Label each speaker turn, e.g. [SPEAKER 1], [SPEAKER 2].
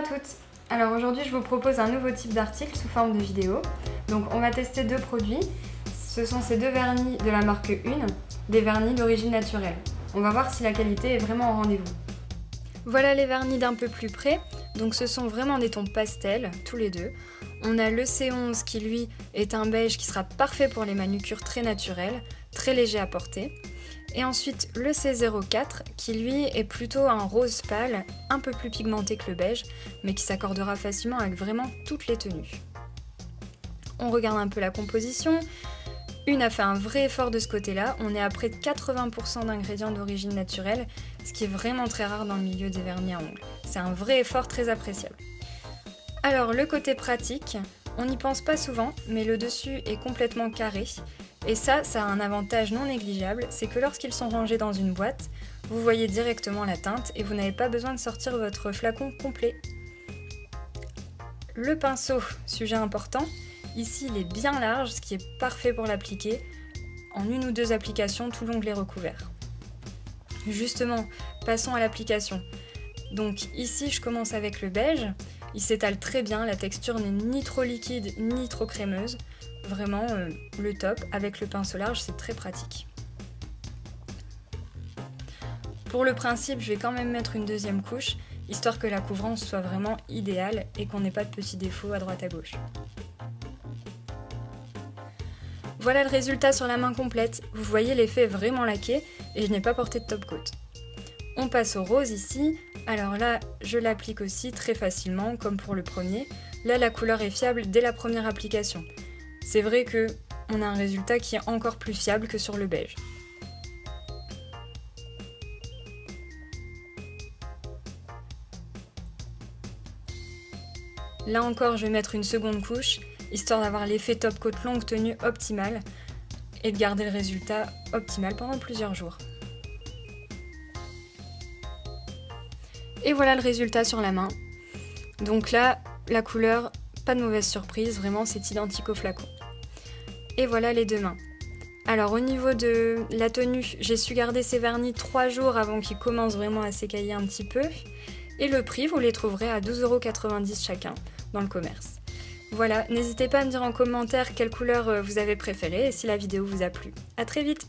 [SPEAKER 1] toutes. Alors aujourd'hui je vous propose un nouveau type d'article sous forme de vidéo. Donc on va tester deux produits. Ce sont ces deux vernis de la marque Une, des vernis d'origine naturelle. On va voir si la qualité est vraiment au rendez-vous. Voilà les vernis d'un peu plus près. Donc ce sont vraiment des tons pastels, tous les deux. On a le C11 qui lui est un beige qui sera parfait pour les manucures très naturelles, très léger à porter. Et ensuite le C04 qui lui est plutôt un rose pâle, un peu plus pigmenté que le beige, mais qui s'accordera facilement avec vraiment toutes les tenues. On regarde un peu la composition. Une a fait un vrai effort de ce côté-là, on est à près de 80% d'ingrédients d'origine naturelle, ce qui est vraiment très rare dans le milieu des vernis à ongles. C'est un vrai effort très appréciable. Alors le côté pratique, on n'y pense pas souvent, mais le dessus est complètement carré. Et ça a un avantage non négligeable, c'est que lorsqu'ils sont rangés dans une boîte, vous voyez directement la teinte et vous n'avez pas besoin de sortir votre flacon complet. Le pinceau, sujet important, ici il est bien large, ce qui est parfait pour l'appliquer. En une ou deux applications, tout l'ongle est recouvert. Justement, passons à l'application. Donc ici je commence avec le beige, il s'étale très bien, la texture n'est ni trop liquide ni trop crémeuse. Vraiment le top, avec le pinceau large c'est très pratique. Pour le principe, je vais quand même mettre une deuxième couche, histoire que la couvrance soit vraiment idéale et qu'on n'ait pas de petits défauts à droite à gauche. Voilà le résultat sur la main complète, vous voyez l'effet est vraiment laqué et je n'ai pas porté de top coat. On passe au rose ici, alors là je l'applique aussi très facilement comme pour le premier, là la couleur est fiable dès la première application. C'est vrai qu'on a un résultat qui est encore plus fiable que sur le beige. Là encore, je vais mettre une seconde couche, histoire d'avoir l'effet top coat longue tenue optimal et de garder le résultat optimal pendant plusieurs jours. Et voilà le résultat sur la main. Donc là, la couleur, pas de mauvaise surprise, vraiment c'est identique au flacon. Et voilà les deux mains. Alors au niveau de la tenue, j'ai su garder ces vernis 3 jours avant qu'ils commencent vraiment à s'écailler un petit peu. Et le prix, vous les trouverez à 12,90 € chacun dans le commerce. Voilà, n'hésitez pas à me dire en commentaire quelle couleur vous avez préférée et si la vidéo vous a plu. À très vite!